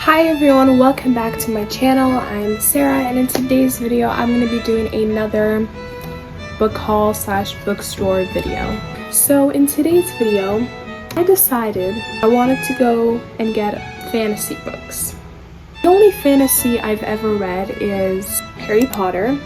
Hi everyone, welcome back to my channel. I'm Sarah, and in today's video I'm going to be doing another book haul slash bookstore video. So in today's video I decided I wanted to go and get fantasy books. The only fantasy I've ever read is Harry Potter,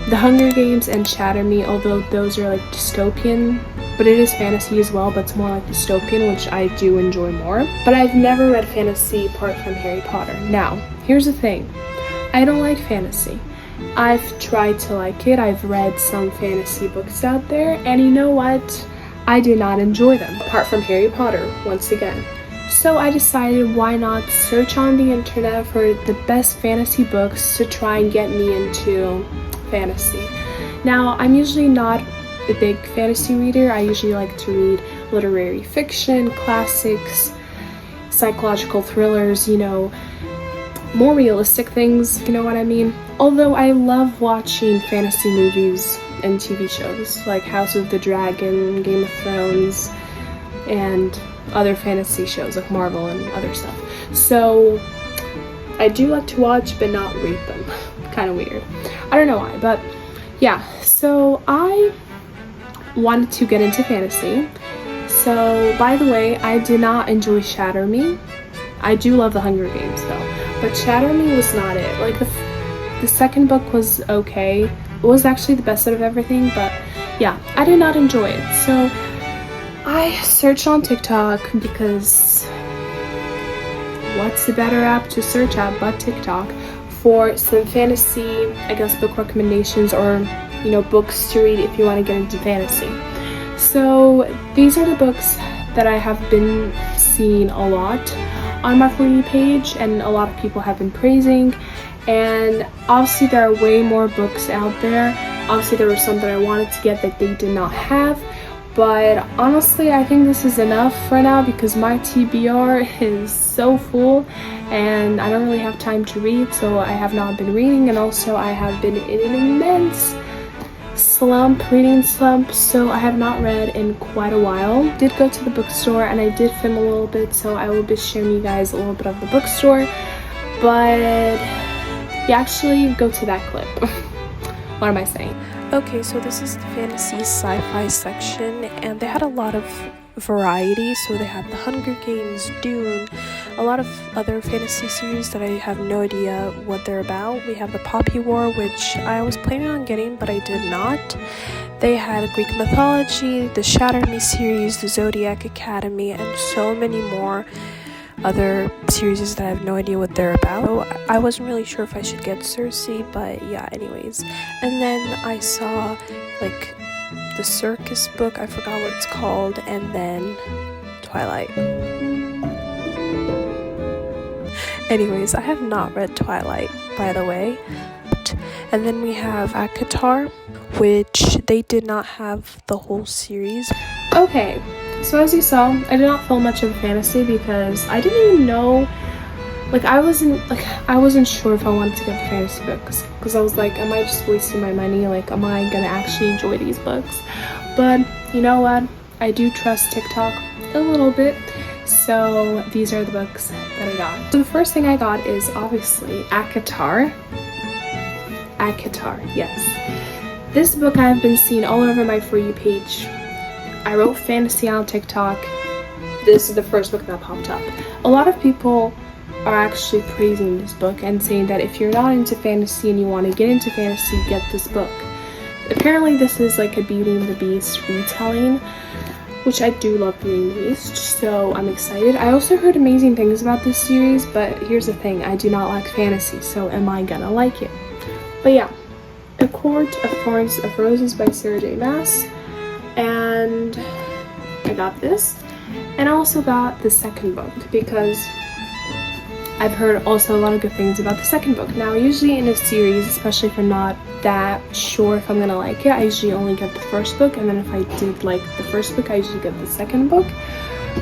The Hunger Games, and Shatter Me, although those are like dystopian, but it is fantasy as well, but it's more like dystopian, which I do enjoy more. But I've never read fantasy apart from Harry Potter. Now, here's the thing. I don't like fantasy. I've tried to like it. I've read some fantasy books out there, and you know what? I did not enjoy them, apart from Harry Potter, once again. So I decided, why not search on the internet for the best fantasy books to try and get me into fantasy. Now, I'm usually not a big fantasy reader. I usually like to read literary fiction, classics, psychological thrillers, you know, more realistic things, you know what I mean? Although I love watching fantasy movies and TV shows like House of the Dragon, Game of Thrones, and other fantasy shows like Marvel and other stuff. So I do like to watch but not read them. Kind of weird. I don't know why, but yeah. So I wanted to get into fantasy. So by the way, I did not enjoy Shatter Me. I do love The Hunger Games though, but Shatter Me was not it. Like the second book was okay. It was actually the best out of everything, but yeah, I did not enjoy it. So I searched on TikTok because what's a better app to search at but TikTok for some fantasy, I guess, book recommendations, or you know, books to read if you want to get into fantasy. So these are the books that I have been seeing a lot on my For You page, and a lot of people have been praising. And obviously there are way more books out there. Obviously there were some that I wanted to get that they did not have, but honestly I think this is enough for now because my TBR is so full and I don't really have time to read, so I have not been reading, and also I have been in an immense reading slump, so I have not read in quite a while. Did go to the bookstore and I did film a little bit, so I will be showing you guys a little bit of the bookstore, but you actually go to that clip. What am I saying? Okay, so this is the fantasy sci-fi section, and they had a lot of variety. So they had The Hunger Games, Dune, a lot of other fantasy series that I have no idea what they're about. We have the Poppy War, which I was planning on getting but I did not. They had Greek mythology, the Shatter Me series, the Zodiac Academy, and so many more other series that I have no idea what they're about. I wasn't really sure if I should get Cersei, but yeah, anyways. And then I saw like the circus book, I forgot what it's called, and then Twilight. Anyways, I have not read Twilight, by the way. And then we have ACOTAR, which they did not have the whole series. Okay, so as you saw, I did not film much of fantasy because I didn't even know, like I wasn't sure if I wanted to get the fantasy books, because I was like, am I just wasting my money? Like, am I gonna actually enjoy these books? But you know what, I do trust TikTok a little bit, so these are the books that I got. So the first thing I got is obviously ACOTAR, yes. This book I've been seeing all over my For You page. I wrote fantasy on TikTok. This is the first book that popped up. A lot of people are actually praising this book and saying that if you're not into fantasy and you want to get into fantasy, get this book. Apparently this is like a Beauty and the Beast retelling, which I do love Beauty and the Beast, so I'm excited. I also heard amazing things about this series, but here's the thing, I do not like fantasy, so am I gonna like it? But yeah, A Court of Thorns of Roses by Sarah J. Maas. And I got this, and I also got the second book because I've heard also a lot of good things about the second book. Now usually in a series, especially if I'm not that sure if I'm gonna like it, I usually only get the first book, and then if I did like the first book, I usually get the second book.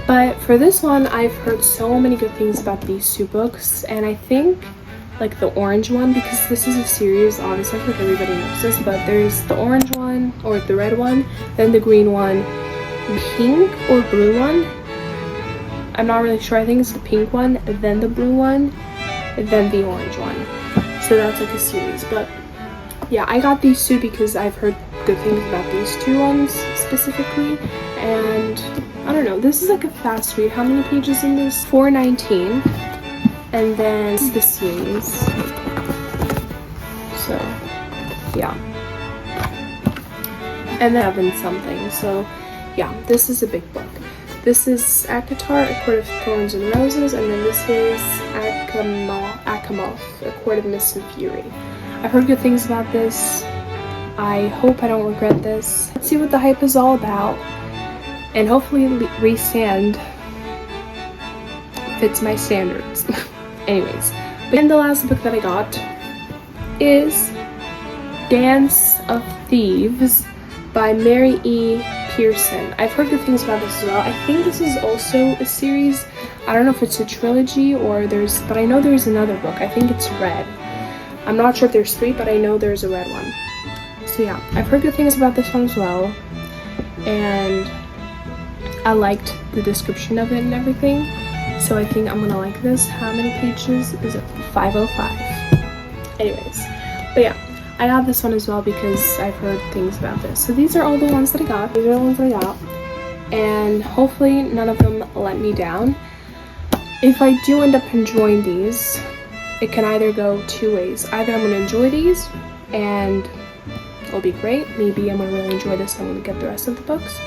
But for this one, I've heard so many good things about these two books, and I think like the orange one, because this is a series, obviously I think everybody knows this, but there's the orange one or the red one, then the green one, pink or blue one, I'm not really sure, I think it's the pink one, then the blue one, then the orange one. So that's like a series. But yeah, I got these two because I've heard good things about these two ones specifically, and I don't know, this is like a fast read. How many pages in this? 419. And then this is the series. So yeah, and then 11 something. So yeah, this is a big book. This is Akatar, A Court of Thorns and Roses, and then this is Akamoth, A Court of Mist and Fury. I've heard good things about this. I hope I don't regret this. Let's see what the hype is all about, and hopefully Resand fits my standards. Anyways, and the last book that I got is Dance of Thieves by Mary E. Pearson. I've heard good things about this as well. I think this is also a series. I don't know if it's a trilogy or but I know there's another book. I think it's red. I'm not sure if there's 3, but I know there's a red one. So yeah, I've heard good things about this one as well, and I liked the description of it and everything, so I think I'm gonna like this. How many pages is it? 505. Anyways, but yeah, I got this one as well because I've heard things about this. So these are all the ones that I got. These are the ones that I got, and hopefully none of them let me down. If I do end up enjoying these, it can either go 2 ways. Either I'm gonna enjoy these and it'll be great. Maybe I'm gonna really enjoy this and I'm gonna get the rest of the books.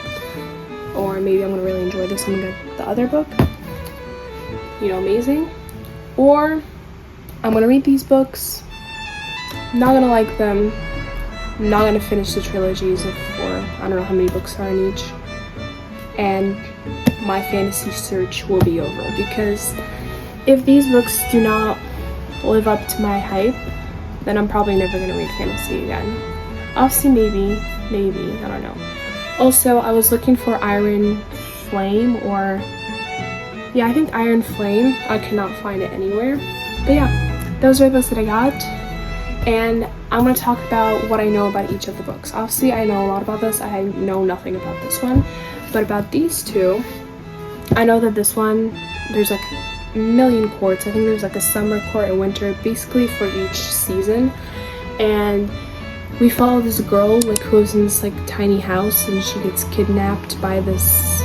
Or maybe I'm gonna really enjoy this and I'm gonna get the other book. You know, amazing. Or I'm gonna read these books, not gonna like them, not gonna finish the trilogies of 4. I don't know how many books are in each. And my fantasy search will be over, because if these books do not live up to my hype, then I'm probably never gonna read fantasy again. Obviously, maybe, I don't know. Also, I was looking for Iron Flame, or yeah, I think Iron Flame. I cannot find it anywhere. But yeah, those are the books that I got, and I'm gonna talk about what I know about each of the books. Obviously, I know a lot about this. I know nothing about this one, but about these two, I know that this one, there's like a million courts. I think there's like a summer court and winter, basically for each season. And we follow this girl like who lives in this like tiny house, and she gets kidnapped by this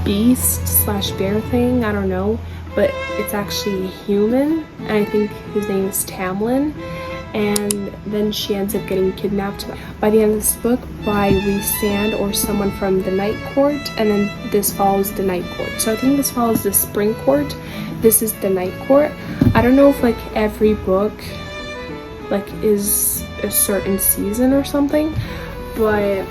beast slash bear thing. I don't know, but it's actually human, and I think his name is Tamlin. And then she ends up getting kidnapped by the end of this book by Resand or someone from the Night Court, and then this follows the Night Court. So I think this follows the Spring Court. This is the Night Court. I don't know if like every book like is a certain season or something, but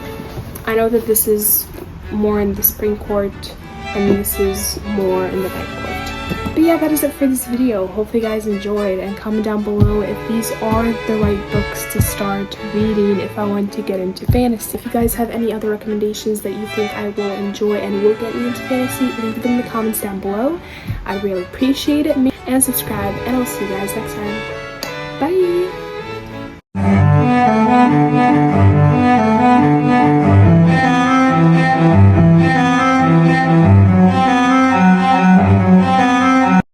I know that this is more in the Spring Court and this is more in the Night Court. But yeah, that is it for this video. Hopefully you guys enjoyed, and comment down below if these are the right books to start reading if I want to get into fantasy. If you guys have any other recommendations that you think I will enjoy and will get me into fantasy, leave them in the comments down below. I really appreciate it. And subscribe, and I'll see you guys next time. Bye!